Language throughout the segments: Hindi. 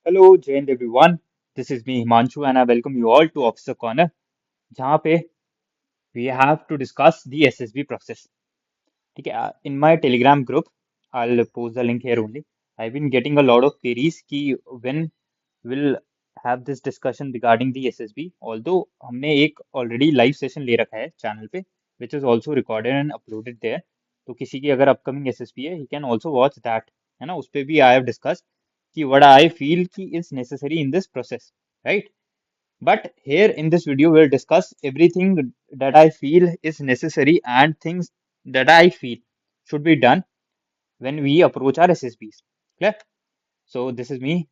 Hello, Jai Hind everyone. This is me Himanshu and I welcome you all to Officer Corner जहाँ पे we have to discuss the SSB process. ठीक है, in my Telegram group, I'll post the link here only. I've been getting a lot of queries कि when we'll have this discussion regarding the SSB. Although हमने एक already live session ले रखा है channel पे, which is also recorded and uploaded there. तो किसी की अगर upcoming SSB है, he can also watch that. है ना, उस पे भी I have discussed कि what I feel कि is necessary in this process, right? But here in this video, we'll discuss everything that I feel is necessary and things that I feel should be done when we approach our SSBs. Clear? So this is me,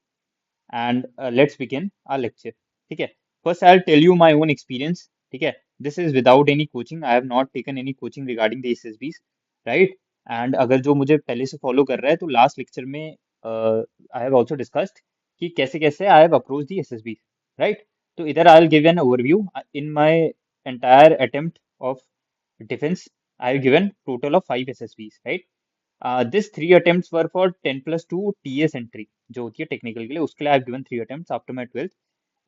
and let's begin our lecture. ठीक है? First, I'll tell you my own experience. ठीक है? This is without any coaching. I have not taken any coaching regarding the SSBs, right? And अगर जो मुझे पहले से follow कर रहा है तो last lecture में I have also discussed कि कैसे कैसे I have approached the SSBs, right? तो इधर I'll give an overview in my entire attempt of defense. I've given total of 5 SSBs, right? This 3 attempts were for 10 plus 2 TS entry जो होती है टेक्निकल के लिए उसके लिए I've given 3 attempts after my 12th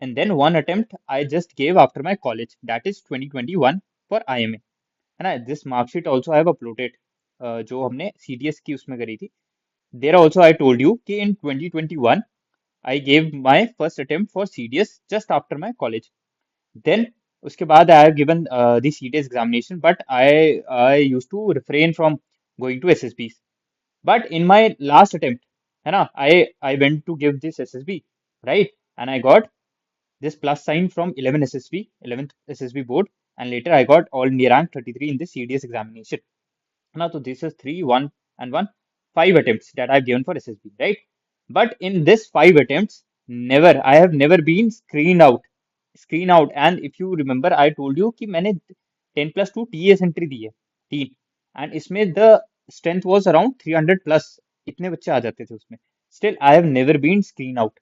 and then 1 attempt I just gave after my college that is 2021 for IMA है ना this marksheet also I have uploaded जो हमने CDS की उसमें करी थी there also I told you कि in 2021 I gave my first attempt for CDS just after my college then उसके बाद I have given the CDS examination but I used to refrain from going to SSBs but in my last attempt, है ना, I went to give this SSB, right? And I got this plus sign from 11 SSB, 11th SSB board, and later I got all India rank 33 in the CDS examination. Now, so this is 3, 1, and 1, 5 attempts that I've given for SSB, right? But in this 5 attempts, I have never been screen out. And if you remember, I told you कि मैंने 10 plus 2 TS entry दी है, 3, and इसमें the strength was around 300 plus, इतने बच्चे आ जाते थे उसमें. Still, I have never been screen out.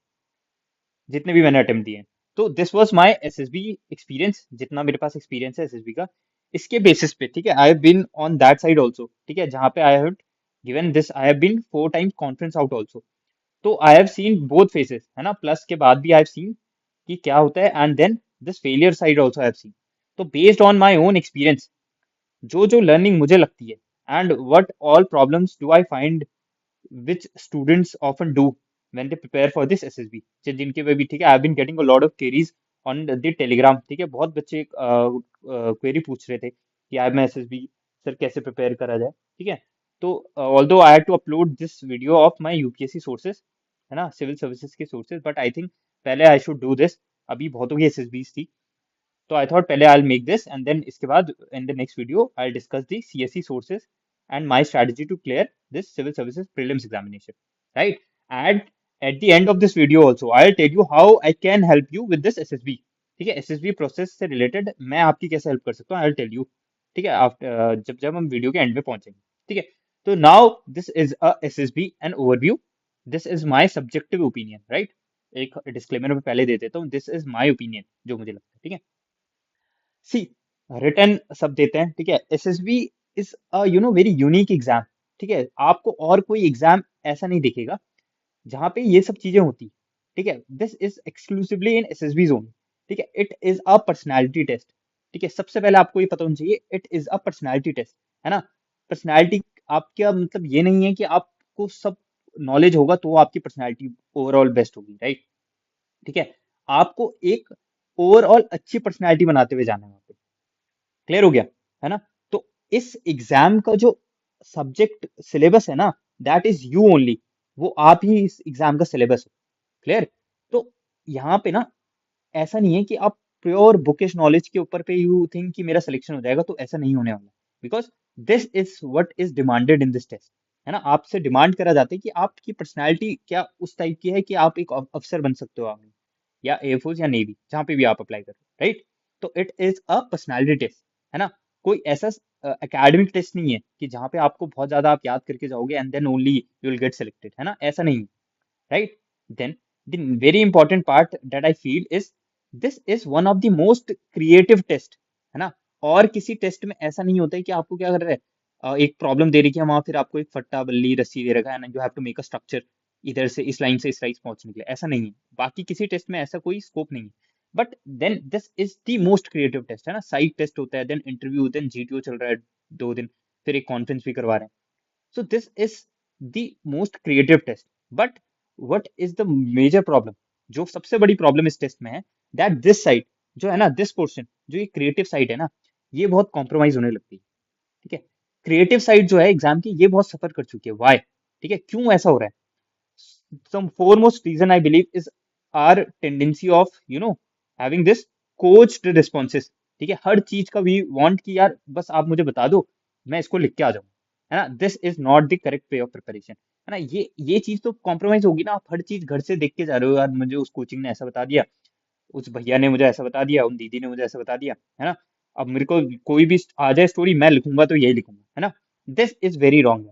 जितने भी मैंने अटेम्प्ट दिए हैं तो this was my SSB experience जितना मेरे पास एक्सपीरियंस है एसएसबी का इसके बेसिस पे ठीक है I have been on that side also ठीक है जहाँ पे I have given this I have been 4 times conference out also तो I have seen both faces है ना प्लस के बाद भी आई हैव सीन कि क्या होता है and then this failure side also I have seen तो based on my own experience जो जो लर्निंग मुझे लगती है and what all problems do I find which students often do when they prepare for this SSB जिनके वे भी ठीक है I have been getting a lot of queries on the Telegram ठीक है बहुत बच्चे क्वेरी पूछ रहे थे कि यार मैं एसएसबी सर कैसे प्रिपेयर करा जाए ठीक है तो although I had to upload this video of my UPSC sources है ना सिविल सर्विसेज के सोर्सेज बट आई थिंक पहले आई शुड डू दिस अभी बहुतों की एसएसबीज थी तो आई थॉट पहले I will make this and then इसके बाद in the next video I discuss the CSC sources and my strategy to clear this civil services prelims examination right and at the end of this video also I'll tell you how I can help you with this SSB ठीक है SSB प्रोसेस से रिलेटेड मैं आपकी कैसे हेल्प कर सकता हूँ I'll tell you ठीक है आफ्टर जब जब हम वीडियो के एंड में पहुंचेंगे ठीक है तो now this is a SSB an overview this is my subjective opinion right एक डिस्क्लेमर में पहले दे देता हूँ दिस इज माय ओपिनियन जो मुझे लगता है ठीक है सी रिटर्न सब देते हैं ठीक है SSB is a very unique exam ठीक है आपको और कोई एग्जाम ऐसा नहीं दिखेगा जहाँ पे ये सब चीजें होती ठीक है this is exclusively in SSB zone ठीक है it is a personality test ठीक है सबसे पहले आपको ये पता होना चाहिए it is a personality test है ना पर्सनैलिटी आपका मतलब ये नहीं है कि आपको सब नॉलेज होगा तो आपकी पर्सनैलिटी ओवरऑल बेस्ट होगी राइट ठीक है आपको एक ओवरऑल अच्छी पर्सनैलिटी बनाते हुए जाना है वहाँ पे क्लियर हो गया है ना तो इस एग्जाम का जो सब्जेक्ट सिलेबस है ना दैट इज यू ओनली वो आप ही इस एग्जाम का सिलेबस है क्लियर तो यहाँ पे ना ऐसा नहीं है कि आप प्योर बुकिश नॉलेज के ऊपर पे यू थिंक कि मेरा सिलेक्शन हो जाएगा तो ऐसा नहीं होने वाला because this is what is demanded in this test है ना आपसे डिमांड करा जाता है कि आपकी पर्सनैलिटी क्या उस टाइप की है कि आप एक अफसर बन सकते हो आगे या एयरफोर्स या नेवी जहाँ पे भी आप अप्लाई कर रहे हो राइट तो it is a personality test है ना कोई ऐसा एकेडमिक टेस्ट नहीं है कि जहाँ पे आपको बहुत ज्यादा आप याद करके जाओगे and then only you will get selected है ना ऐसा नहीं है right then the very important part that I feel is this is one of the most creative test है ना और किसी टेस्ट में ऐसा नहीं होता है कि आपको क्या कर रहा है एक प्रॉब्लम दे रही है वहां फिर आपको एक फट्टा बल्ली रस्सी दे रखा है ना you have to make a structure इधर से इस लाइन से इस लाइन पहुंचने के लिए, ऐसा नहीं है। बाकी किसी टेस्ट में ऐसा कोई स्कोप नहीं है। But then this is the most creative test, है ना। साइड टेस्ट होता है, देन इंटरव्यू, देन जीटीओ चल रहा है 2 दिन, फिर एक कॉन्फ्रेंस भी करवा रहे हैं। So this is the most creative test. But what is the major problem? जो सबसे बड़ी प्रॉब्लम इस टेस्ट में है, that this side जो है ना, this portion जो ये क्रिएटिव साइड है ना, ये बहुत कॉम्प्रोमाइज होने लगती है। ठीक है, क्रिएटिव साइड जो है एग्जाम की, ये बहुत सफर कर चुकी है। वाई? ठीक है, क्यों ऐसा हो रहा है? Some foremost reason I believe is our tendency of having this coached responses. ठीक है, हर चीज का वी वांट कि यार बस आप मुझे बता दो, मैं इसको लिख के आ जाऊं, है ना। This is not the correct way of preparation, है ना। ये चीज तो कॉम्प्रोमाइज होगी ना। आप हर चीज घर से देख के जा रहे हो, यार मुझे उस कोचिंग ने ऐसा बता दिया, उस भैया ने मुझे ऐसा बता दिया, उन दीदी ने मुझे ऐसा बता दिया, है ना। अब मेरे को कोई भी आ जाए स्टोरी, मैं लिखूंगा तो यही लिखूंगा, है ना। This is very wrong,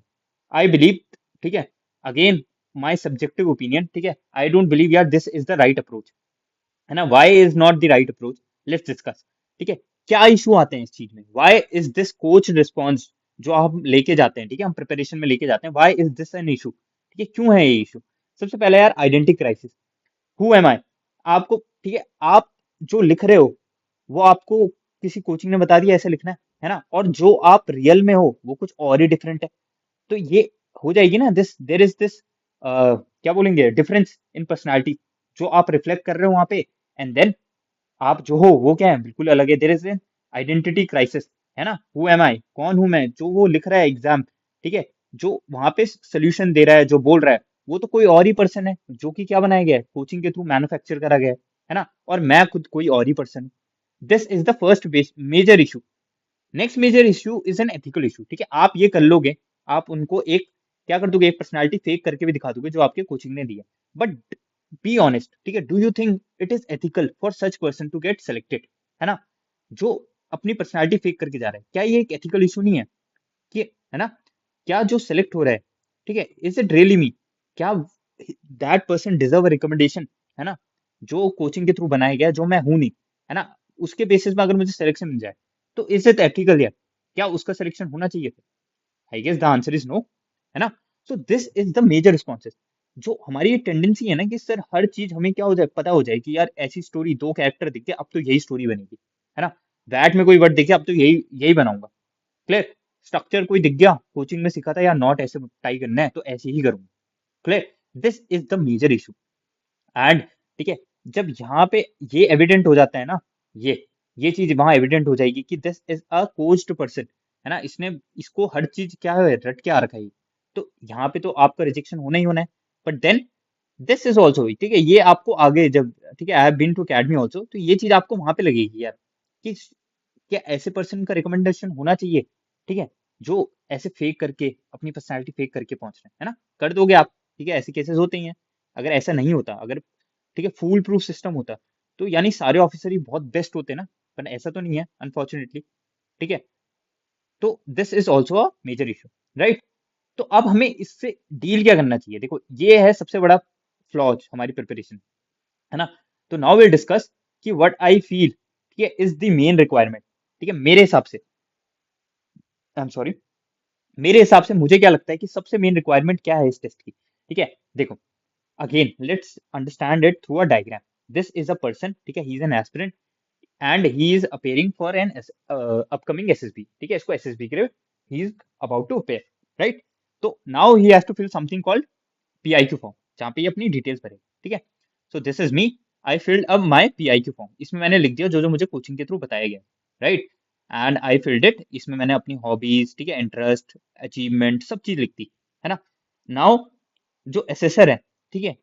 I believe. ठीक है, अगेन माई सब्जेक्टिव ओपिनियन, ठीक है, आई डोंट बिलीव यार this is the right approach, है ना। Why is not the right approach, let's discuss. ठीक है, क्या इशू आते हैं इस चीज में? Why is this coach response जो हम लेके जाते हैं, ठीक है, हम प्रिपरेशन में लेके जाते हैं, why is this an issue? ठीक है, क्यों है ये इशू? सबसे पहले यार, identity crisis. Who am I? आपको, ठीक है, आप जो लिख रहे हो वो आपको किसी कोचिंग ने बता दिया ऐसे लिखना है ना, और जो आप रियल में हो वो कुछ और ही डिफरेंट है। तो ये हो जाएगी ना, दिस देर इज दिस क्या बोलेंगे, डिफरेंस इन पर्सनालिटी जो आप रिफ्लेक्ट कर रहे हो वहां पे, एंड देन आप जो हो वो क्या है, बिल्कुल अलग है। There is an identity crisis, है ना। हु एम आई? कौन हूं मैं? जो वो लिख रहा है एग्जाम, ठीक है, जो वहां पे सोल्यूशन दे रहा है, जो बोल रहा है, वो तो कोई और ही पर्सन है, जो कि क्या बनाया गया है, कोचिंग के थ्रू मैन्युफैक्चर करा गया है ना। और मैं खुद कोई और ही पर्सन हूँ। This is the first major issue. Next major issue is an ethical issue. ठीक है, आप ये कर लोगे, आप उनको एक क्या कर दोगे, एक पर्सनालिटी फेक करके भी दिखा दोगे जो आपके कोचिंग ने दिया। बट बी ऑनेस्ट, ठीक है, do you think it is ethical for such person to get selected, है ना। जो अपनी पर्सनालिटी फेक करके जा रहा है, क्या ये एक एथिकल इशू नहीं है? कि, है ना, क्या जो सेलेक्ट हो रहा है, ठीक है, इज इट रियली मी? क्या that person deserve a recommendation, है ना, जो कोचिंग के थ्रू बनाया गया, जो मैं हूं नहीं, है ना, उसके बेसिस में अगर मुझे सिलेक्शन मिल जाए, तो इज इट एथिकल यार? क्या उसका सिलेक्शन होना चाहिए था? I guess the answer is no, है ना। So this is the major responses. जो हमारी ये टेंडेंसी है ना कि सर हर चीज हमें क्या हो जाए, पता हो जाए कि यार ऐसी स्टोरी, दो कैरेक्टर दिख गए, अब तो यही स्टोरी बनेगी, है ना। दैट में कोई वर्ड दिख गया, अब तो यही यही बनाऊंगा। क्लियर? स्ट्रक्चर कोई दिख गया, कोचिंग में सिखा था यार, नॉट ऐसे टाई करना है तो ऐसे ही करूंगा। Clear? This is the major issue. And, ठीक है, जब यहाँ पे ये एविडेंट हो जाता है ना, ये चीज वहां एविडेंट हो जाएगी कि this is a coached person, है ना, इसने इसको हर चीज क्या है, रट के आ रखा है। तो यहाँ पे तो आपका रिजेक्शन होना ही होना है। But then this is also, ठीक है, ये आपको आगे जब, ठीक है, I have been to academy also, तो ये चीज आपको वहां पे लगेगी यार कि क्या ऐसे पर्सन का रिकमेंडेशन होना चाहिए, ठीक है, जो ऐसे फेक करके, अपनी पर्सनैलिटी फेक करके पहुंच रहे हैं, है ना। कर दोगे आप, ठीक है, ऐसे केसेस होते ही हैं। अगर ऐसा नहीं होता, अगर, ठीक है, फूल प्रूफ सिस्टम होता, तो यानी सारे ऑफिसर ही बहुत बेस्ट होते ना। पर ऐसा तो नहीं है, अनफॉर्चुनेटली। ठीक है, तो this is also a major issue, right. तो अब हमें इससे डील क्या करना चाहिए? देखो, ये है सबसे बड़ा फ्लॉज हमारी प्रिपरेशन, है ना। तो नाउ विल डिस्कस कि व्हाट आई फील, ठीक है, इज द मेन रिक्वायरमेंट। ठीक है, मेरे हिसाब से, आई एम सॉरी, मेरे हिसाब से मुझे क्या लगता है कि सबसे मेन रिक्वायरमेंट क्या है इस टेस्ट की। ठीक है, देखो, again let's understand it through a diagram. This is a person, ठीक है, he is an aspirant and he is appearing for an upcoming SSB. ठीक है, इसको एसएसबी के लिए he is about to appear, right. तो now he has to fill something called PIQ form, जहाँ पे ये अपनी डिटेल्स भरे। ठीक है, so this is me, I filled up my PIQ form. इसमें मैंने लिख दिया जो जो मुझे कोचिंग के थ्रू बताया गया, right. And I filled it, इसमें मैंने अपनी हॉबीज, ठीक है, इंटरेस्ट, अचीवमेंट, सब चीज लिखती, है ना। नाउ जो असेसर है, ठीक है,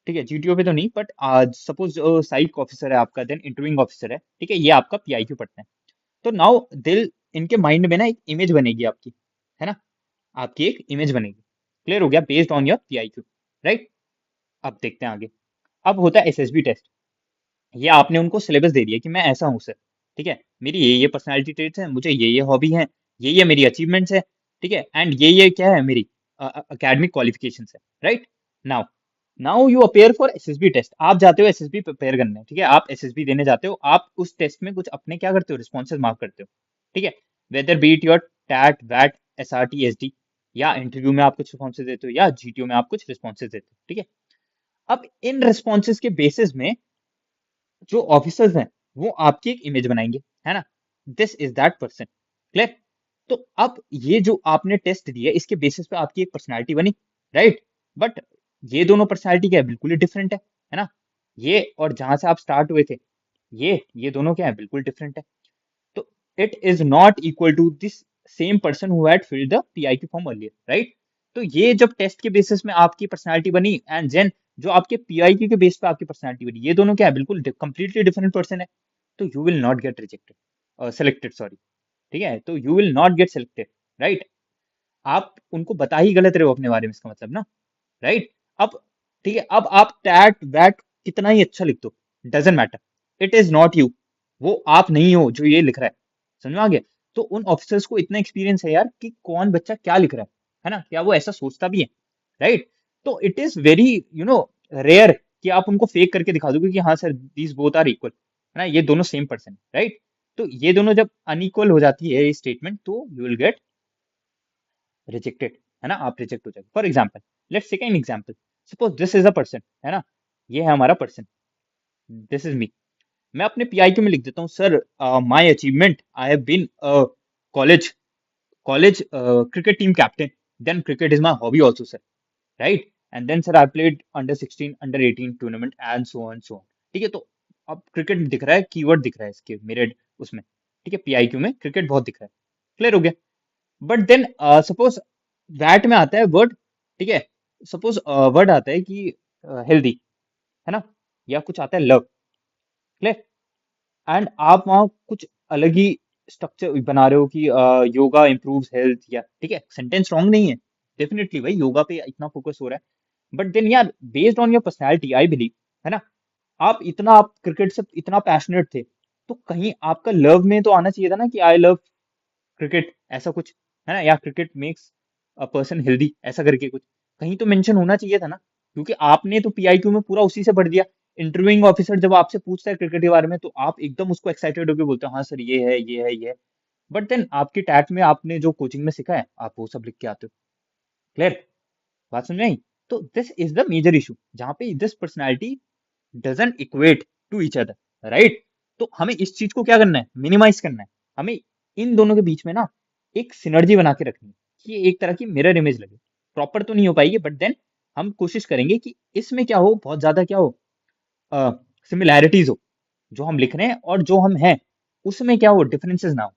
ठीक है, जीटीओ पे तो नहीं, बट आज सपोज जो साइक ऑफिसर है आपका, देन इंटरव्यूइंग ऑफिसर है, ठीक है, ये आपका पीआईक्यू पढ़ते हैं। तो नाउ दिल, इनके माइंड में ना एक इमेज बनेगी आपकी, है ना, आपकी एक इमेज बनेगी। क्लियर हो गया? Based on your PIQ, right. अब देखते हैं आगे। अब होता है एसएसबी टेस्ट। ये आपने उनको सिलेबस दे दिया कि मैं ऐसा हूँ सर, ठीक है, मेरी ये पर्सनालिटी ट्रेट्स हैं, मुझे ये हॉबी हैं, ये मेरी अचीवमेंट्स है, ठीक है, एंड ये क्या है मेरी अकेडमिक क्वालिफिकेशंस है, right. Now now you appear for SSB test. आप जाते हो एसएसबी प्रिपेयर करने, ठीक है, आप एसएसबी देने जाते हो। आप उस टेस्ट में कुछ अपने क्या करते हो, रिस्पॉन्सेज मार्क करते हो, ठीक है, वेदर बीट योर टैट वैट एसआरटी एसडी, या इंटरव्यू में आप कुछ रिस्पॉन्सेज देते हो, या जीटीओ में आप कुछ रिस्पॉन्सेज देते हो, ठीक है। अब इन रिस्पॉन्सेज के बेसिस में जो ऑफिसर्स हैं वो आपकी एक इमेज बनाएंगे, है ना, this is that person, clear. तो अब ये जो आपने टेस्ट दिया इसके बेसिस पे आपकी एक पर्सनालिटी बनी, राइट। बट ये दोनों पर्सनालिटी क्या है, बिल्कुल ही डिफरेंट है ना। ये और जहां से आप स्टार्ट हुए थे, ये दोनों क्या है, बिल्कुल डिफरेंट है। तो it is not equal to this same person who had filled the PIQ form earlier, right. तो ये जब टेस्ट के बेसिस में आपकी पर्सनालिटी बनी एंड देन जो आपके पीआईक्यू के बेस पे आपकी पर्सनालिटी बनी, ये दोनों क्या है, बिल्कुल कंप्लीटली डिफरेंट पर्सन है। तो you will not get rejected, selected, sorry, ठीक है। तो you will not get selected, right. आप उनको बता ही गलत रहे हो अपने बारे में, इसका मतलब ना, राइट। अब ठीक है, अब आप टैट वैट कितना ही अच्छा लिख दो, doesn't matter, it is not you. वो आप नहीं हो जो ये लिख रहा है, समझ में आ गया। तो उन ऑफिसर्स को इतना एक्सपीरियंस है यार कि कौन बच्चा क्या लिख रहा है ना, क्या वो ऐसा सोचता भी है, राइट। तो इट इज वेरी रेयर कि आप उनको फेक करके दिखा दोगे कि हाँ sir these both are equal, है ना, ये दोनों सेम पर्सन, राइट। तो ये दोनों जब अनइक्वल हो जाती है ये स्टेटमेंट, तो यू विल गेट रिजेक्टेड, है ना, आप रिजेक्ट हो जाएंगे। For example, let's take an example, suppose this is a person, है ना, ये है हमारा पर्सन, दिस इज मी। मैं अपने पीआईक्यू में लिख देता हूँ, sir my achievement, I have been college college cricket team captain, then cricket is my hobby also sir, right, and then sir I played under 16 under 18 tournament and so on so on, ठीक है। तो अब क्रिकेट दिख रहा है, कीवर्ड दिख रहा है इसके मेरे उसमें, ठीक है, पीआईक्यू में क्रिकेट बहुत दिख रहा है, क्लियर हो गया। बट देन सपोज दैट में आता है वर्ड, ठीक है, सपोज वर्ड आता है कि हेल्दी, है ना, या कुछ आता है लव, क्लियर। एंड आप वहाँ कुछ अलग ही स्ट्रक्चर बना रहे हो कि योगा इम्प्रूव्स हेल्थ, या ठीक है, सेंटेंस रॉन्ग नहीं है, डेफिनेटली भाई योगा पे इतना फोकस हो रहा है, बट देन यार based on your personality I believe, है ना, आप क्रिकेट से इतना पैशनेट थे, तो कहीं आपका लव में तो आना चाहिए था ना कि आई लव क्रिकेट, ऐसा कुछ, है ना, या cricket makes a person healthy, ऐसा करके कुछ कहीं तो मेंशन होना चाहिए था ना, क्योंकि आपने तो पीआईक्यू में पूरा उसी से भर दिया। इंटरव्यूइंग ऑफिसर जब आपसे पूछता है क्रिकेट के बारे में, तो आप एकदम उसको एक्साइटेड होकर बोलते हो हाँ सर ये है ये है ये है, बट देन आपकी टैट में आपने जो कोचिंग में सीखा है आप वो सब लिख के आते हो, क्लियर, बात समझ में आई। तो this is the major issue, जहाँ पे this personality doesn't equate to each other, right. तो हमें इस चीज को क्या करना है, मिनिमाइज करना है। हमें इन दोनों के बीच में ना एक सिनर्जी बना के रखनी है कि ये एक तरह की मिरर इमेज लगे। प्रॉपर तो नहीं हो पाएगी, बट देन हम कोशिश करेंगे कि इसमें क्या हो, बहुत ज्यादा क्या हो, सिमिलैरिटीज हो, जो हम लिख रहे हैं और जो हम हैं उसमें क्या हो, डिफरेंसेस ना हो,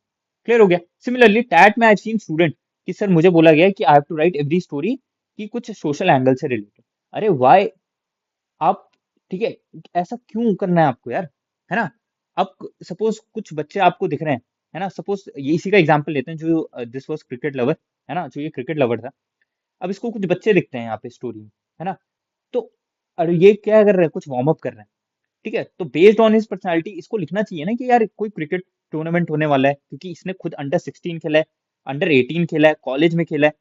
क्लियर हो गया। सिमिलरली टैट में आई सीन स्टूडेंट कि सर मुझे बोला गया कि I have to write every story कि कुछ सोशल एंगल से रिलेटेड। अरे वाई, आप ठीक है, ऐसा क्यों करना है आपको यार, है ना। अब सपोज कुछ बच्चे आपको दिख रहे हैं, है ना, सपोज ये इसी का एग्जांपल लेते हैं, जो दिस वाज क्रिकेट लवर, है ना, जो ये क्रिकेट लवर था। अब इसको कुछ बच्चे दिखते हैं यहाँ पे स्टोरी में, है ना। तो अरे ये क्या कर रहे हैं, कुछ वार्म अप कर रहे हैं, ठीक है। तो बेस्ड ऑन हिज पर्सनालिटी इसको लिखना चाहिए ना कि यार कोई क्रिकेट टूर्नामेंट होने वाला है, क्योंकि इसने खुद अंडर 16 खेला है, अंडर 18 खेला है, कॉलेज में खेला है।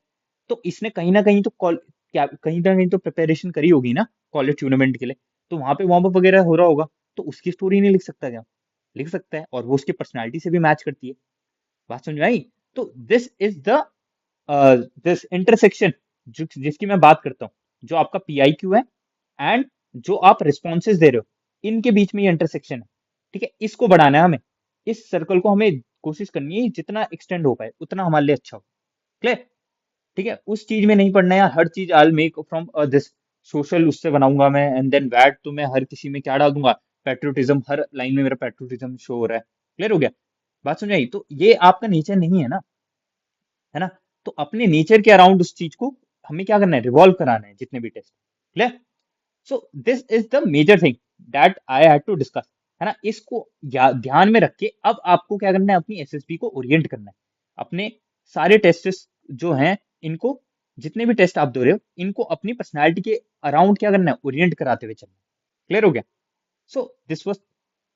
तो इसने कहीं ना कहीं तो क्या कहीं ना कहीं तो प्रिपरेशन करी होगी ना कॉलेज टूर्नामेंट के लिए। तो वहां पे वार्म अप वगैरह हो रहा होगा, तो उसकी स्टोरी नहीं लिख सकता क्या, लिख सकता है, और वो उसकी पर्सनालिटी से भी मैच करती है, बात समझ में आई। तो this is the this intersection जिसकी मैं बात करता हूँ, जो आपका पीआईक्यू है एंड जो आप रिस्पॉन्सेज दे रहे हो, इनके बीच में ये इंटरसेक्शन है, ठीक है। इसको बढ़ाना है हमें, इस सर्कल को हमें कोशिश करनी है जितना एक्सटेंड हो पाए उतना हमारे लिए अच्छा हो, क्लियर, ठीक है। उस चीज में नहीं पढ़ना है यार, हर चीज I make from this social उससे बनाऊंगा मैं, एंड देन वैट तो मैं हर किसी में क्या डाल दूंगा, पेट्रोटिज्म, हर लाइन में मेरा पेट्रोटिज्म शो हो रहा है, क्लियर हो गया, बात समझ आई। तो ये आपका नेचर नहीं है ना, है ना। तो अपने नेचर के अराउंड उस चीज को हमें क्या करना है, रिवॉल्व कराना है जितने भी test, clear. So this is the major thing that I had to discuss, है ना। इसको ध्यान में रख के अब आपको क्या करना है, अपनी एसएसबी को ओरिएंट करना है, अपने सारे टेस्ट जो हैं इनको, जितने भी टेस्ट आप दे रहे हो इनको अपनी पर्सनैलिटी के अराउंड क्या करना है, ओरिएंट कराते हुए चलना है, क्लियर हो गया। So this was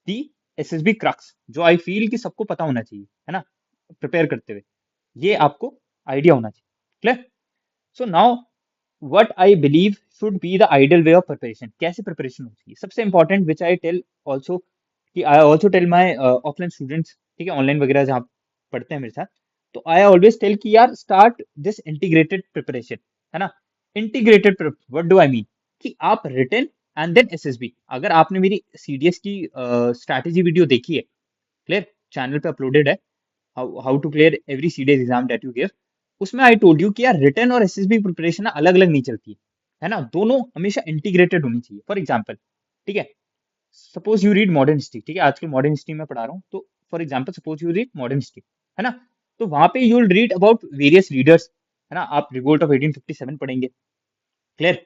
the SSB crux, जो आई फील कि सबको पता होना चाहिए, है ना, प्रिपेयर करते हुए ये आपको आइडिया होना चाहिए, clear. So now what I believe should be the ideal way of preparation, कैसे प्रिपरेशन होती है, सबसे important which I tell also, कि I also tell my offline students, ठीक है, ऑनलाइन वगैरह जहाँ पढ़ते हैं मेरे साथ, तो आई ऑलवेज टेल कि यार स्टार्ट दिस इंटीग्रेटेड प्रिपरेशन, है ना। Integrated what do I mean, कि आप रिटन एंड देन एसएसबी। अगर आपने मेरी सीडीएस की स्ट्रैटेजी वीडियो देखी है, क्लियर, चैनल पे अपलोडेड है, how to clear every CDS exam that you give, उसमें आई टोल्ड यू कि यार रिटन और एसएसबी प्रिपरेशन अलग अलग नहीं चलती है ना, दोनों हमेशा इंटीग्रेटेड होनी चाहिए। फॉर एग्जाम्पल, ठीक है, suppose you read modern history, ठीक है, आजकल मॉडर्न हिस्ट्री में पढ़ा रहा हूँ, तो for example suppose you read modern history, है ना, तो वहां पे you will read about various leaders, है ना, आप रिवोल्ट ऑफ 1857 पढ़ेंगे, clear,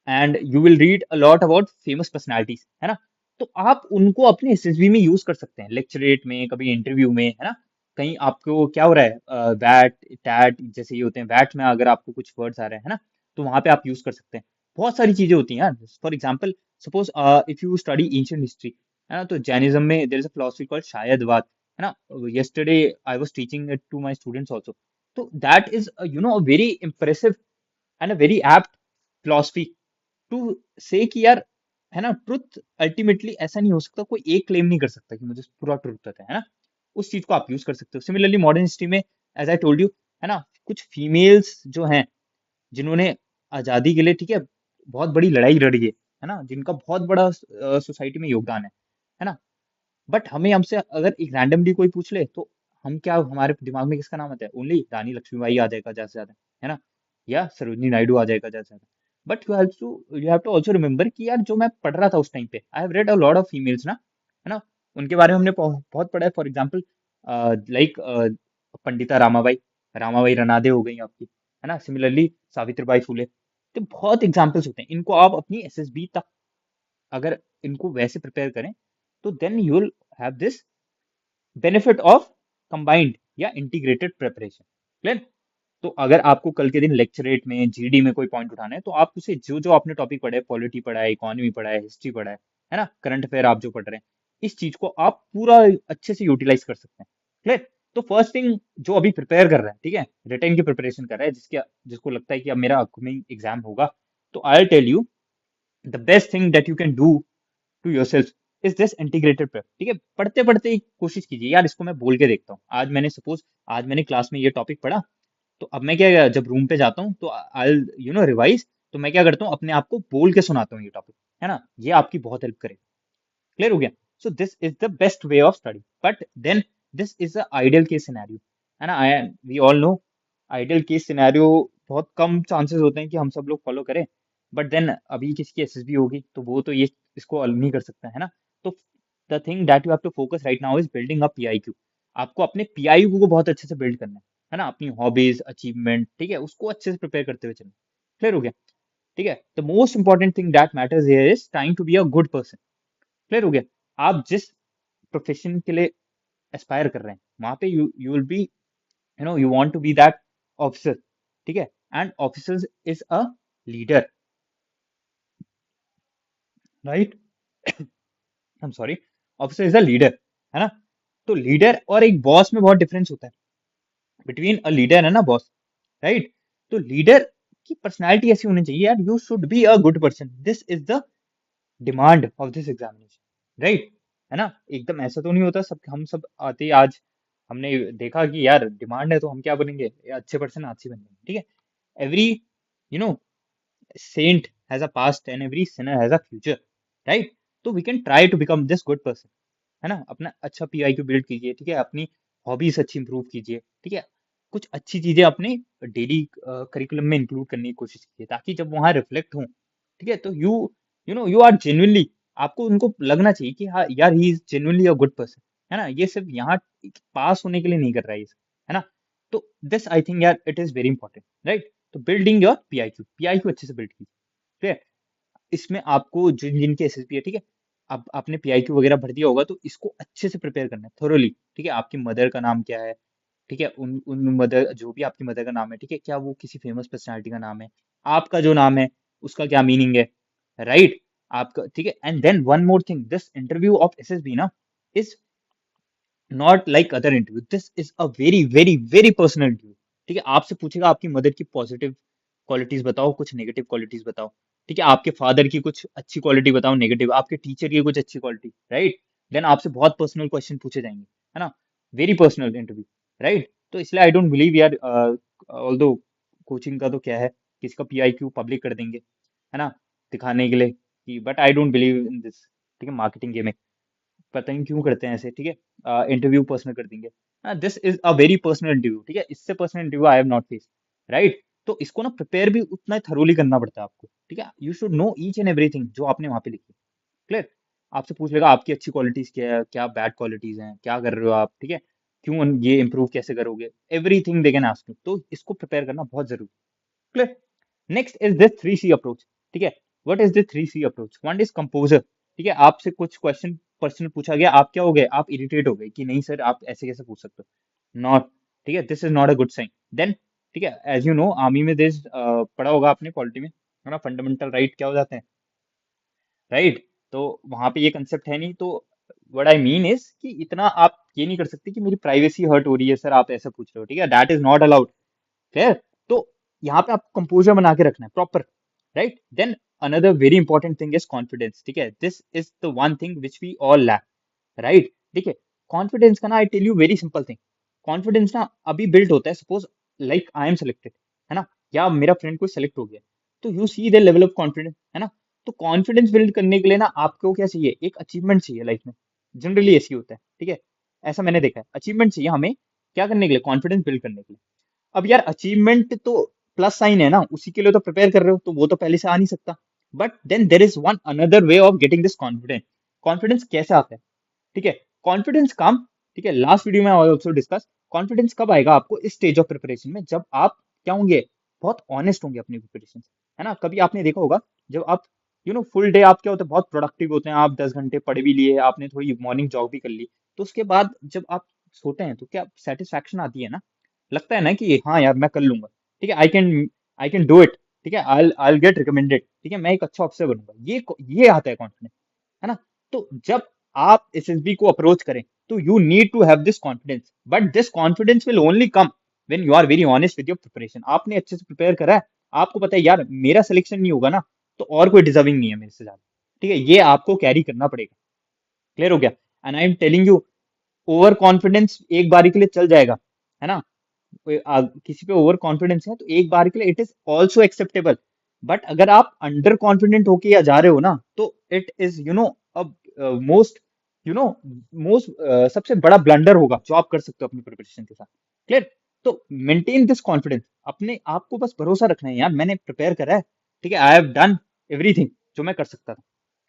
and you will read a lot about famous personalities, है ना। तो आप उनको अपने एसएसबी में यूज कर सकते हैं, लेक्चरेट में, कभी इंटरव्यू में, है ना। कहीं आपको क्या हो रहा है, वैट टैट जैसे ये होते हैं, वैट में अगर आपको कुछ वर्ड्स आ रहे हैं, है ना, तो वहां पे आप यूज कर सकते हैं। बहुत सारी चीजें होती हैं यार। For example, suppose if you study ancient history, है ना, तो जैनिज्म में there is a philosophy called शायदवाद, है ना। yesterday I was teaching it to my students also. तो that is a very impressive and a very apt philosophy to say कि यार, है ना, ट्रुथ अल्टीमेटली ऐसा नहीं हो सकता, कोई एक क्लेम नहीं कर सकता कि मुझे पूरा ट्रुथ पता है ना। उस चीज को आप यूज कर सकते हो। सिमिलरली मॉडर्न हिस्ट्री में, एज आई टोल्ड यू, है ना, कुछ फीमेल्स जो हैं जिन्होंने आजादी के लिए, ठीक है, बहुत बड़ी लड़ाई लड़ी है ना, जिनका बहुत बड़ा सोसाइटी में योगदान है ना। बट हमें हमसे अगर एक रैंडमली कोई पूछ ले, तो हम क्या, हमारे दिमाग में किसका नाम आता है? ओनली रानी लक्ष्मीबाई आ जाएगा ज्यादा से ज्यादा, है ना, या सरोजनी नायडू आ जाएगा ज्यादा से ज्यादा। But you have to also remember कि यार जो मैं पढ़ रहा था उस टाइम पे, I have read a lot of females ना, है ना, उनके बारे में हमने बहुत पढ़ा है। For example, like Pandita Ramabai, Ramabai रनादे हो गई आपकी, है ना। सिमिलरली सावित्रीबाई फुले। तो बहुत एग्जाम्पल्स होते हैं, इनको आप अपनी एसएसबी तक अगर इनको वैसे प्रिपेयर करें, तो then you will have this benefit of combined या इंटीग्रेटेड प्रिपरेशन, क्लियर। तो अगर आपको कल के दिन लेक्चरेट में, जीडी में कोई पॉइंट उठाना है, तो आप उसे जो जो आपने टॉपिक पढ़ा है, पॉलिटी पढ़ा है, इकोनॉमी पढ़ा है, हिस्ट्री पढ़ा है ना, करंट अफेयर आप जो पढ़ रहे हैं, इस चीज को आप पूरा अच्छे से यूटिलाइज कर सकते हैं, क्लियर। तो फर्स्ट थिंग, जो अभी प्रिपेयर कर रहा है, ठीक है, रिटर्न की प्रिपरेशन कर रहा है, जिसको लगता है कि अब मेरा अपकमिंग एग्जाम होगा, तो I tell you the best thing that you can do to yourself is this integrated prep, ठीक है। पढ़ते पढ़ते ही कोशिश कीजिए यार, इसको मैं बोल के देखता हूँ। आज मैंने क्लास में ये टॉपिक पढ़ा, तो अब मैं क्या, जब रूम पे जाता हूँ तो आई रिवाइज, तो मैं क्या करता हूँ, अपने आप को बोल के सुनाता हूँ ये टॉपिक, है ना। ये आपकी बहुत हेल्प करेगा, क्लियर हो गया। So this is the best way of study, but then this is a ideal case scenario, है ना। I we all know ideal case scenario बहुत कम चांसेस होते हैं कि हम सब लोग फॉलो करें। बट देन अभी किसी की एसएसबी होगी, तो वो तो ये इसको हल नहीं कर सकता, है ना। तो the thing that you have to focus right now is building up PIQ. आपको अपने पीआईक्यू को बहुत अच्छे से बिल्ड करना है ना, अपनी हॉबीज, अचीवमेंट, ठीक है, उसको अच्छे से प्रिपेयर करते हुए चलना, क्लियर हो गया। ठीक है, the most important thing that matters here is trying to be a good person, clear हो गया। आप जिस प्रोफेशन के लिए एस्पायर कर रहे हैं, वहां पे you will be, you want to be that officer, ठीक है, and officer is a leader, right, I am sorry, officer is a leader, है ना। तो लीडर और एक बॉस में बहुत डिफरेंस होता है, between a leader and a boss, right. तो लीडर की पर्सनैलिटी ऐसी होनी चाहिए यार, you should be a good person, this is the demand of this examination, right, है ना। एकदम ऐसा तो नहीं होता सब, हम सब आते ही आज हमने देखा कि यार डिमांड है तो हम क्या बनेंगे, ये अच्छे पर्सन अच्छी बन जाएंगे, ठीक है। Every you know saint has a past and every sinner has a future, right. तो we can try to become this good person, है ना। अपना अच्छा पीआईक्यू बिल्ड कीजिए, ठीक है, अपनी हॉबीज अच्छी इंप्रूव कीजिए, ठीक है, कुछ अच्छी चीजें अपने डेली करिकुलम में इंक्लूड करने की कोशिश कीजिए, ताकि जब वहां रिफ्लेक्ट हो, ठीक है, तो यू आर जेन्युइनली, आपको उनको लगना चाहिए कि हाँ यार, he is genuinely a good person, है ना। ये सिर्फ यहाँ पास होने के लिए नहीं कर रहा है ये सब, है ना। तो दिस आई थिंक यार it is very important, right. तो बिल्डिंग योर पीआईक्यू, पीआईक्यू अच्छे से बिल्ड कीजिए, ठीक है। इसमें आपको जिन जिनके एसएसबी है, ठीक है, अब आपने पीआईक्यू वगैरह भर दिया होगा, तो इसको अच्छे से प्रिपेयर करना है थोरोली, ठीक है। आपकी मदर का नाम क्या है, ठीक है, उन उन मदर, जो भी आपकी मदर का नाम है, ठीक है, क्या वो किसी फेमस पर्सनालिटी का नाम है, आपका जो नाम है उसका क्या मीनिंग है, राइट, आपका, ठीक है। And then one more thing, this interview of SSB ना is not like other interview, this is a very very very personal interview, ठीक है। आपसे पूछेगा आपकी मदर की पॉजिटिव क्वालिटीज बताओ, कुछ नेगेटिव क्वालिटीज बताओ, ठीक है, आपके फादर की कुछ अच्छी क्वालिटी बताओ, नेगेटिव, आपके टीचर की कुछ अच्छी क्वालिटी, राइट। देन आपसे बहुत पर्सनल क्वेश्चन पूछे जाएंगे, है ना, वेरी पर्सनल इंटरव्यू, राइट। तो इसलिए आई डोंट बिलीव यार, ऑल्दो कोचिंग का तो क्या है, किसी का PIQ पब्लिक कर देंगे, है ना, दिखाने के लिए कि, but I don't believe in this. ठीक है, मार्केटिंग के में पता नहीं क्यों करते हैं ऐसे। ठीक है, इंटरव्यू पर्सनल कर देंगे। This is a very personal interview. ठीक है, इससे personal interview I have not face, right. तो इसको ना प्रिपेयर भी उतना थरोली करना पड़ता है आपको। ठीक है, you should know each and everything जो आपने वहां पे लिखी। क्लियर। आपसे पूछ लेगा आपकी अच्छी क्वालिटीज क्या है, क्या बैड क्वालिटीज हैं, क्या कर रहे हो आप। ठीक है, क्यों ये इंप्रूव कैसे करोगे, everything they can ask you. तो इसको प्रिपेयर करना बहुत जरूरी। Clear. Next is this 3C approach. ठीक है, what is this 3C approach? One is composer. ठीक है, आपसे कुछ क्वेश्चन पर्सनल पूछा गया, आप क्या हो गए, आप इरिटेट हो गए कि नहीं सर आप ऐसे कैसे पूछ सकते हो, नॉट। ठीक है, this is not a good sign. Then ठीक है, एज यू नो आर्मी में दिस पढ़ा होगा आपने पॉलिटी में, है ना, फंडामेंटल राइट क्या हो जाते हैं, राइट। तो वहां पे ये कंसेप्ट है नहीं। तो व्हाट आई मीन इज कि इतना आप ये नहीं कर सकते कि मेरी प्राइवेसी हर्ट हो रही है सर आप ऐसा पूछ रहे हो। ठीक है, that is not allowed. Clear. तो यहाँ पे आपको कंपोजर बना के रखना है proper, right. Then another very important thing is confidence. ठीक है, this is the one thing which we all lack, right. ठीक है, कॉन्फिडेंस का ना I tell you very simple thing. Confidence ना अभी बिल्ड होता है, suppose like I am selected, है ना, या मेरा फ्रेंड कोई सेलेक्ट हो गया, तो you see the level of confidence, है ना। तो कॉन्फिडेंस बिल्ड करने के लिए ना आपको क्या चाहिए, एक अचीवमेंट चाहिए लाइफ में। जनरली ऐसी होता है। ठीक है, ऐसा मैंने देखा है, अचीवमेंट चाहिए हमें क्या करने के लिए, कॉन्फिडेंस बिल्ड करने के लिए। अब यार अचीवमेंट तो प्लस साइन है ना, उसी के लिए तो प्रिपेयर कर रहे हो, तो वो तो पहले से आ नहीं सकता। But then there is one another way of getting this confidence. Confidence कैसे आता है? ठीक है, कॉन्फिडेंस कम, ठीक है, लास्ट वीडियो में आई ऑल्सो डिस्कस, कॉन्फिडेंस कब आएगा आपको, इस स्टेज ऑफ प्रिपरेशन में, जब आप क्या होंगे, बहुत ऑनेस्ट होंगे अपनी प्रिपरेशन से, है ना। कभी आपने देखा होगा जब आप फुल डे आप क्या होते हैं, बहुत प्रोडक्टिव होते हैं, आप 10 घंटे पढ़ भी लिए, आपने थोड़ी मॉर्निंग जॉग भी कर ली, तो उसके बाद जब आप सोते हैं तो क्या सेटिस्फैक्शन आती है ना, लगता है ना कि हाँ यार मैं कर लूंगा। ठीक है, आई कैन डू इट। ठीक है, आई गेट रिकमेंडेड। ठीक है, मैं एक अच्छा ऑफिसर बनूंगा, ये आता है कॉन्फिडेंस, है ना। तो जब आप SSB को अप्रोच करें, तो you need to have this confidence, but this confidence will only come when you are very honest with your preparation. आपने अच्छे से प्रिपेयर करा है, आपको पता है यार मेरा सिलेक्शन नहीं होगा ना, तो और कोई डिजर्विंग नहीं है मेरे से ज्यादा। ठीक है, ये आपको कैरी करना पड़ेगा। क्लियर हो गया। And I am telling you, over confidence एक बारी के लिए चल जाएगा, है ना। किसी पे ओवर कॉन्फिडेंस है तो एक बार के लिए it is also acceptable. But अगर आप अंडर कॉन्फिडेंट होके या जा रहे हो ना, तो it is most you know most सबसे बड़ा ब्लंडर होगा जो आप कर सकते हो अपनी प्रिपरेशन के साथ। क्लियर। तो मेंटेन दिस कॉन्फिडेंस, अपने आप को बस भरोसा रखना है यार, मैंने प्रिपेयर करा है। ठीक है, आई हैव डन एवरीथिंग जो मैं कर सकता था।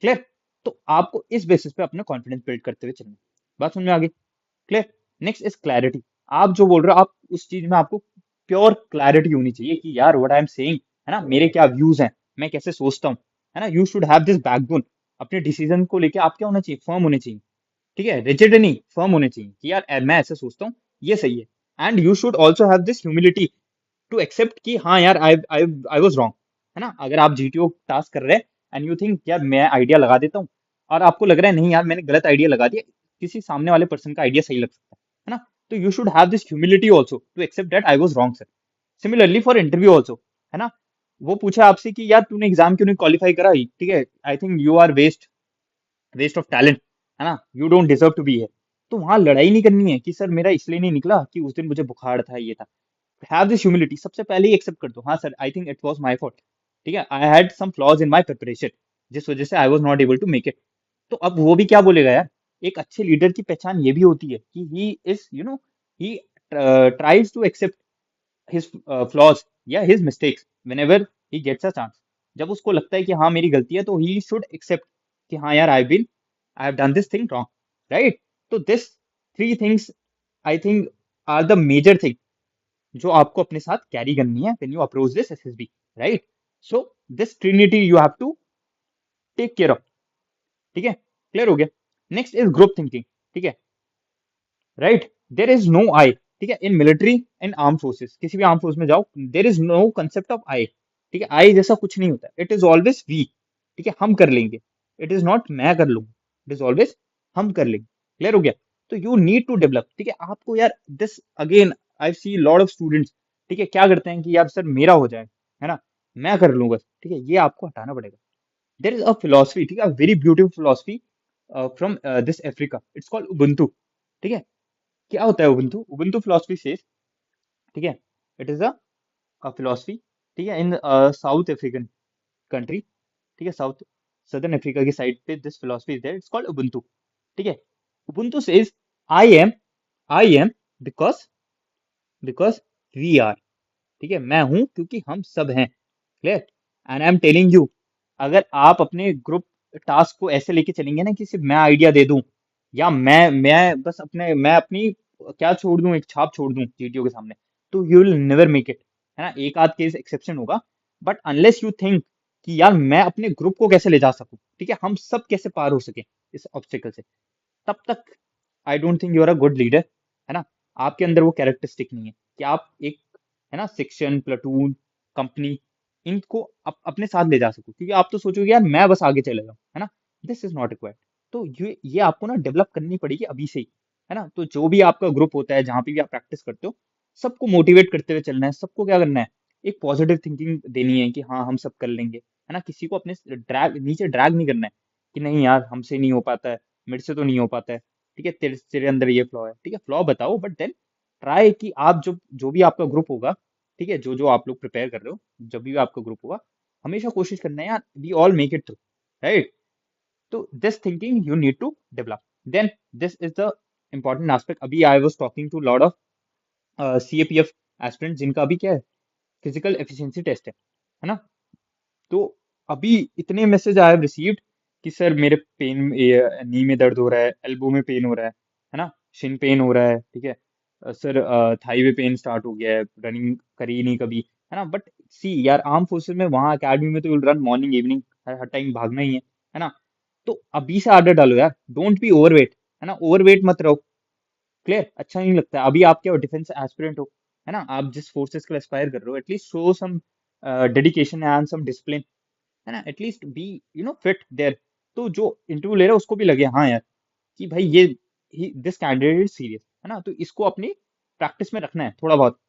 क्लियर। तो आपको इस बेसिस पे अपना कॉन्फिडेंस बिल्ड करते हुए चलना है। बात समझ में आ गई? क्लियर। Next is clarity. आप जो बोल रहे हो, आप उस चीज में आपको प्योर क्लैरिटी होनी चाहिए कि यार व्हाट आई एम सेइंग, है ना, मेरे क्या व्यूज हैं, मैं कैसे सोचता हूँ, है ना। You should have this backbone. अपने डिसीजन को लेके आप क्या होना चाहिए, फर्म होने चाहिए। ठीक है, रिजिड नहीं, फर्म होने चाहिए कि यार मैं ऐसे सोचता हूँ, ये सही है। And you should also have this humility to accept कि हाँ यार आई आई आई वाज रॉन्ग, है ना। अगर आप GTO टास्क कर रहे हैं एंड यू थिंक यार मैं आइडिया लगा देता हूँ, और आपको लग रहा है नहीं यार मैंने गलत आइडिया लगा दिया, किसी सामने वाले पर्सन का आइडिया सही लग सकता है ना। तो you should have this humility also to accept that I was wrong sir. Similarly for interview also, है ना। वो पूछा आपसे कि यार तूने एग्जाम क्यों नहीं क्वालिफाई करा, ठीक है, I think you are waste waste of talent, है ना, you don't deserve to be है। तो वहां लड़ाई नहीं करनी है कि सर मेरा इसलिए नहीं निकला कि उस दिन मुझे बुखार था, ये था। हैव दिस ह्यूमिलिटी, सबसे पहले ही एक्सेप्ट कर दो, हाँ sir I think it was my fault. ठीक है, I had some flaws in my preparation, जिस वजह से I was not able to make it. तो अब वो भी क्या बोलेगा यार, एक अच्छे लीडर की पहचान ये भी होती है कि he is he tries to accept his flaws या his mistakes whenever he gets a chance. जब उसको लगता है कि हाँ मेरी गलती है, तो ही शुड एक्सेप्ट कि हाँ यार I have done this thing wrong, right. तो this three things I think are the major thing जो आपको अपने साथ कैरी करनी है when you approach this SSB, right. So this trinity you have to take care of. ठीक है, क्लियर हो गया। Next is group thinking. ठीक है, right, there is no I. ठीक है, in military and arm forces, किसी भी आर्म फोर्स में जाओ, there is no concept of I. ठीक है, आई जैसा कुछ नहीं होता, इट इज ऑलवेज वी। ठीक है, हम कर लेंगे, इट इज नॉट मैं कर लूंगा, इट इज ऑलवेज हम कर लेंगे। क्लियर हो गया। तो यू नीड टू डेवलप। ठीक है, आपको यार this again I see lot of students, ठीक है, क्या करते हैं कि यार सर मेरा हो जाए, है ना, मैं कर लूंगा। ठीक है, ये आपको हटाना पड़ेगा। देर इज अ फिलोसफी, ठीक है, very beautiful philosophy from this Africa, it's called ubuntu. ठीक है, क्या होता है उबुंटू? उबुंटू फिलोसफी सेज ठीक है, इट इज अ फिलोसफी, ठीक है, इन साउथ अफ्रीकन कंट्री, ठीक है, साउथ सदर्न अफ्रीका की साइड पे this philosophy is there, it's called ubuntu, ठीक है। Ubuntu says I am, I am because, because we are, ठीक है, मैं हूं क्योंकि हम सब हैं, clear. And I am telling you, अगर आप अपने ग्रुप टास्क को ऐसे लेके चलेंगे ना कि सिर्फ मैं आइडिया दे दूं, या मैं बस अपने, मैं अपनी क्या छोड़ दूं, एक छाप छोड़ दूं चीटियों के सामने, तो you will never make it, है ना। एक आध केस एक्सेप्शन होगा, बट अनलेस यू थिंक कि यार मैं अपने ग्रुप को कैसे ले जा सकूं, ठीक है, हम सब कैसे पार हो सके इस ऑब्स्टिकल से, तब तक I don't think you are a good leader, है ना। आपके अंदर वो कैरेक्टरिस्टिक नहीं है कि आप एक, है ना, सेक्शन, प्लाटून, कंपनी, इनको अपने साथ ले जा सको, क्योंकि आप तो सोचोगे यार मैं बस आगे चले जाऊं, है ना। This is not required. तो ये आपको ना डेवलप करनी पड़ेगी अभी से ही, है ना। तो जो भी आपका ग्रुप होता है, जहां पे भी आप प्रैक्टिस करते हो, सबको मोटिवेट करते हुए चलना है, सबको क्या करना है, एक पॉजिटिव थिंकिंग देनी है कि हाँ हम सब कर लेंगे, है ना। किसी को अपने नीचे ड्रैग नहीं करना है कि नहीं यार हमसे नहीं हो पाता है, मेरे से तो नहीं हो पाता है, ठीक है, तेरे तेरे अंदर ये फ्लॉ है, ठीक है, फ्लॉ बताओ, बट देन ट्राई कि आप जो जो भी आपका ग्रुप होगा, ठीक है, जो जो आप लोग प्रिपेयर कर रहे हो, जब भी आपका ग्रुप होगा, हमेशा कोशिश करना है यार we all make it through, right. तो this thinking you need to develop, then this is the important aspect. अभी I was talking to lot of CAPF aspirant जिनका अभी क्या है, फिजिकल एफिशिएंसी टेस्ट है ना। तो अभी इतने मैसेज आई हैव रिसीव्ड कि सर मेरे पेन, नी में दर्द हो रहा है, एल्बो में पेन हो रहा है ना, शिन पेन हो रहा है, ठीक है, सर थाई में पेन स्टार्ट हो गया है, रनिंग करी नहीं कभी, है ना। बट सी यार आर्म फोर्सेस में, वहाँ अकेडमी में तो यूल रन मॉर्निंग इवनिंग, हर टाइम भागना ही है ना। तो अभी से आदत डालो यार, डोंट बी ओवरवेट, है ना, ओवरवेट मत रहो, क्लियर, अच्छा नहीं लगता है। अभी आप क्या हो, डिफेंस एस्पिरेंट हो, है ना, आप जिस फोर्सेस के लिए एस्पायर कर रहे हो, at least show some dedication and some discipline, है ना, एटलीस्ट बी फिट देयर। तो जो इंटरव्यू ले रहा है उसको भी लगे हाँ यार कि भाई ये दिस कैंडिडेट इज सीरियस, है ना। तो इसको अपनी प्रैक्टिस में रखना है थोड़ा बहुत,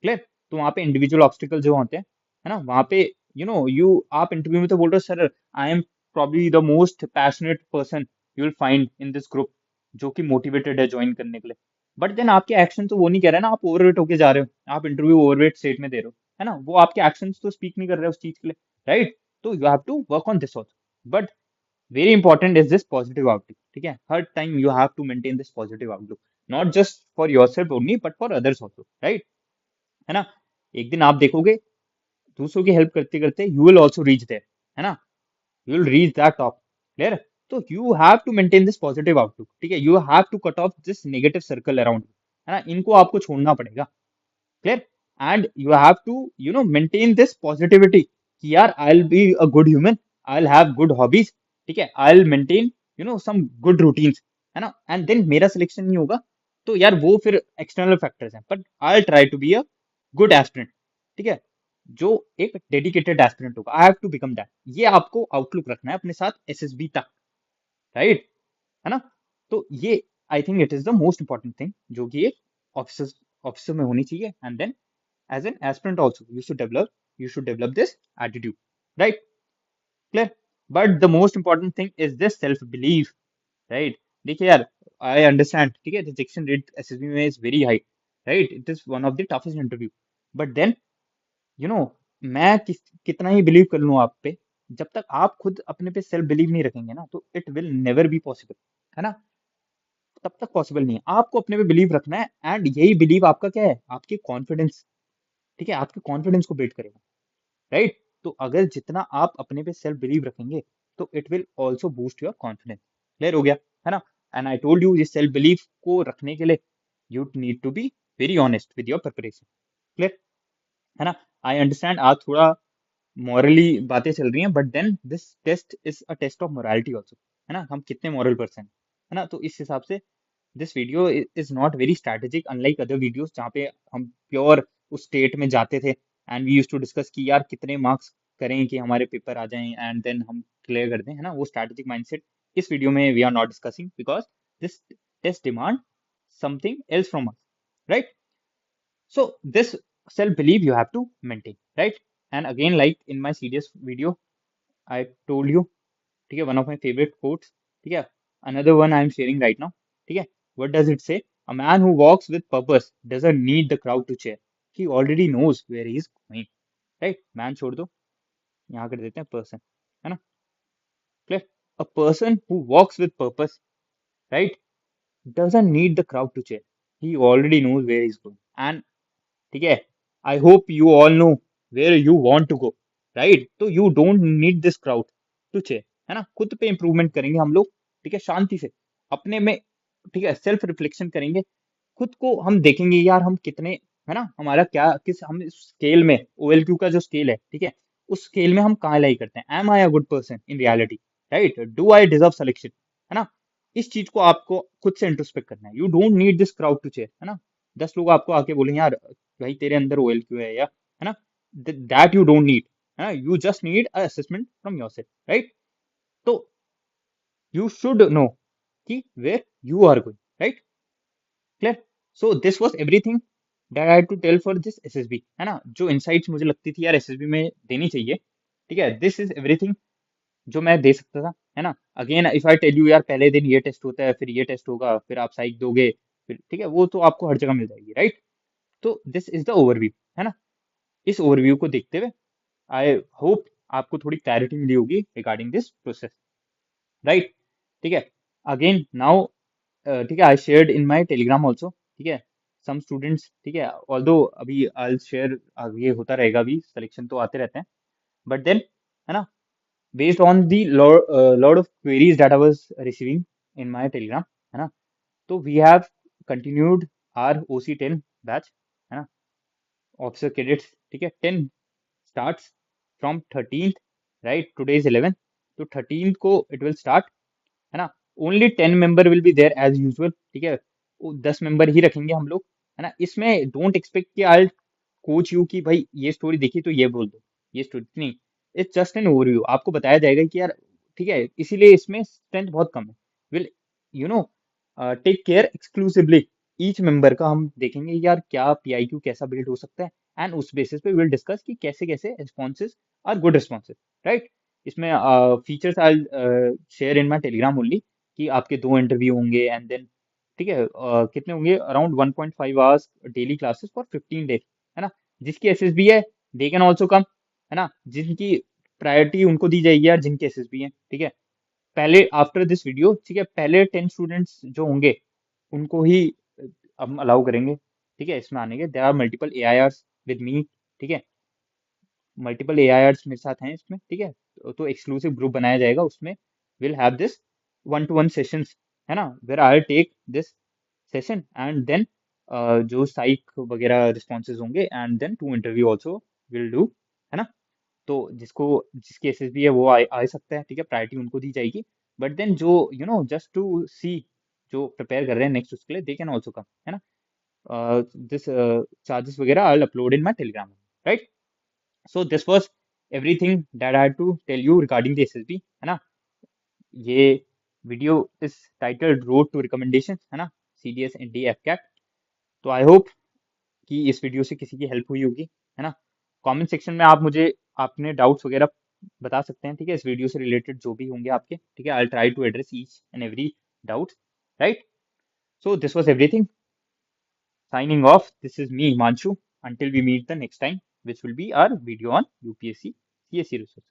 क्लियर। तो वहाँ पे इंडिविजुअल ऑब्स्टिकल जो होते हैं, है ना, वहाँ पे यू आप इंटरव्यू में तो बोल रहे हो sir I am probably the most passionate person you will find in this group, जो कि मोटिवेटेड है ज्वाइन करने के लिए, बट देन आपके एक्शन तो वो नहीं कह रहे ना, आप ओवरवेट होके जा रहे हो, आप इंटरव्यू ओवरवेट स्टेट में दे रहे हो, है ना, वो आपके एक्शंस तो स्पीक नहीं कर रहे उस चीज के लिए, राइट। तो you have to work on this also, but very important is this positive outlook, ठीक है, हर time you have to maintain this positive outlook, not just for your self only but for others also, right, है ना। एक दिन आप देखोगे दूसरों की हेल्प करते करते you will also reach there, है ना, you will reach that top, clear. तो you have to maintain this positive outlook, ठीक है, you have to cut off this negative circle around, है ना, इनको आपको छोड़ना पड़ेगा, clear. And you have to maintain this positivity कि यार I will be a good human, I will have good hobbies, ठीक है, I will maintain some good routines, है ना। एंड देन मेरा सिलेक्शन नहीं होगा तो यार वो फिर एक्सटर्नल फैक्टर्स हैं, but I will try to be a good aspirant, ठीक है, जो एक डेडिकेटेड एस्पिरेंट होगा, I have to become that. ये आपको आउटलुक रखना है अपने साथ एसएसबी तक, राइट, है ना। तो ये I think it is the most important thing जो कि एक ऑफिसर ऑफिसर में होनी चाहिए, and then as an aspirant also you should develop this attitude, right, clear। but the most important thing is this self belief, right। देखिए यार I understand, ठीक है, rejection rate एसएसबी में is very high, right, it is one of the toughest interview, but then you know मैं कितना ही बिलीव कर लूं आप पे, जब तक आप खुद अपने पे सेल्फ बिलीव नहीं रखेंगे ना, तो it will never be possible, है ना, तब तक पॉसिबल नहीं है। आपको अपने पे बिलीव रखना है, एंड यही बिलीव आपका क्या है, आपके कॉन्फिडेंस, ठीक है, आपके कॉन्फिडेंस को बिल्ड करेगा, राइट। तो अगर जितना आप अपने पे सेल्फ बिलीव रखेंगे, तो it will also boost your confidence, clear हो गया, है ना। एंड आई टोल्ड यू, ये सेल्फ बिलीफ को रखने के लिए you need to be very honest with your preparation, clear, है ना। आई अंडरस्टैंड आज थोड़ा मॉरली बातें चल रही हैं, but then this test is a test of morality also, है ना, हम कितने मॉरल पर्सन है ना। तो इस हिसाब से this video is not very strategic unlike other videos जहाँ पे हम प्योर उस स्टेट में जाते थे, and we use to discuss कि यार कितने मार्क्स करें कि हमारे पेपर आ जाएं एंड देन हम क्लियर कर दें, है ना, वो स्ट्रैटेजिक माइंडसेट इस वीडियो में we are not discussing, because this test demand something else from us, right. So this self belief you have to maintain, right? And again, like in my serious video, I told you, ठीक है, one of my favorite quotes, ठीक है, another one I am sharing right now, ठीक है, what does it say? A man who walks with purpose doesn't need the crowd to cheer, he already knows where he is going, right. Man छोड़ दो, यहाँ कर देते हैं पर्सन, है ना, clear. A person who walks with purpose, right, doesn't need the crowd to cheer. He already knows where he's going. And ठीक है, I hope you all know where you want to go, right. तो you don't need this crowd to cheer, है ना। खुद पे इंप्रूवमेंट करेंगे हम लोग, ठीक है, शांति से अपने में, ठीक है, सेल्फ रिफ्लेक्शन करेंगे। खुद को हम देखेंगे यार हम कितने, है ना, हमारा क्या, किस हम स्केल में, OLQ का जो स्केल है, ठीक है, उस स्केल में हम कहाँ लाई करते हैं। Am I a good person in reality, right, do I deserve selection, है ना। इस चीज को आपको खुद से इंट्रोस्पेक्ट करना है। You don't need this crowd to cheer, है ना। 10 लोग आपको आके बोलेंगे यार भाई तेरे अंदर OLQ है, या है ना, दैट यू डोंट नीड, है ना। You just need a assessment from yourself, right. तो यू शुड नो कि where you are going, right, clear. So this was everything that I had to tell for this SSB, है ना। जो इनसाइट्स मुझे लगती थी यार SSB में देनी चाहिए, ठीक है, दिस इज एवरीथिंग जो मैं दे सकता था, है ना। Again if I tell you यार पहले दिन ये टेस्ट होता है, फिर ये टेस्ट होगा, फिर आप साइक दोगे, फिर ठीक है, वो तो आपको हर जगह मिल जाएगी, राइट। तो दिस इज द ओवरव्यू, है ना। इस ओवरव्यू को देखते हुए आई होप आपको थोड़ी क्लैरिटी मिली होगी रिगार्डिंग दिस प्रोसेस, राइट, ठीक है। अगेन नाउ, ठीक है, I shared in my Telegram also, ठीक है, सम स्टूडेंट्स, ठीक है, ऑल्दो अभी आई शेयर, ये होता रहेगा, अभी सिलेक्शन तो आते रहते हैं, बट देन, है ना, based on the lot of queries that I was receiving in my Telegram, है ना, तो we have continued our OC10 batch, है ना, ऑफिसर कैडेट्स, ठीक है, 10 starts from 13th, right, today is 11th, तो 13th को it will start, है ना। Only 10 member will be there as usual, ठीक है, वो 10 मेंबर ही रखेंगे हम लोग, है ना। इसमें डोंट एक्सपेक्ट कि आई कोच यू कि भाई ये स्टोरी देखी तो ये बोल दो, ये स्टोरी नहीं, इट्स जस्ट एन ओवरव्यू। आपको बताया जाएगा कि यार ठीक है, इसीलिए इसमें स्ट्रेंथ बहुत कम है। Will you know take care exclusively, each member का हम देखेंगे यार क्या PIQ कैसा बिल्ड हो सकता है, एंड उस बेसिस पे विल डिस्कस कि कैसे कैसे responses are good responses, right. इसमें features I share in my Telegram only, कि आपके 2 इंटरव्यू होंगे, एंड देन ठीक है, कितने होंगे, around 1.5 hours daily classes for 15 days, है ना। जिसकी SSB है दे कैन ऑल्सो कम, है ना। जिनकी प्रायोरिटी उनको दी जाएगी यार, जिनके SSB है, ठीक है। पहले आफ्टर दिस वीडियो, ठीक है, पहले 10 स्टूडेंट्स जो होंगे उनको ही हम अलाउ करेंगे, ठीक है, इसमें आने के। There are multiple AIRs with me, ठीक है, मल्टीपल AIRs मेरे साथ हैं इसमें, ठीक है। तो एक्सक्लूसिव ग्रुप बनाया जाएगा, उसमें will have this 1-to-1 sessions, है ना, where I take this session, and then जो साइक वगैरह रिस्पॉन्सेज होंगे, and then 2 interview also will do, है ना। तो जिसको, जिसकी SSB है वो आ सकता है, ठीक है, प्रायोरिटी उनको दी जाएगी। बट देन जो जस्ट टू सी, जो प्रिपेयर कर रहे हैं नेक्स्ट उसके लिए, दे कैन ऑल्सो कम, है ना। दिस चार्जेस वगैरह I upload in my Telegram, right. So this was everything that I had to tell you regarding the SSB, है ना। ये video is titled road to recommendation, है ना, CDS ND FCAT। तो आई होप कि इस वीडियो से किसी की हेल्प हुई होगी, है ना। कमेंट सेक्शन में आप मुझे अपने डाउट्स वगैरह बता सकते हैं, ठीक है, इस वीडियो से रिलेटेड जो भी होंगे आपके, ठीक है, I try to address each and every doubt, right. So this was everything, signing off. This is me, Himanshu. Until we meet the next time, which will be our video on UPSC CSE resources.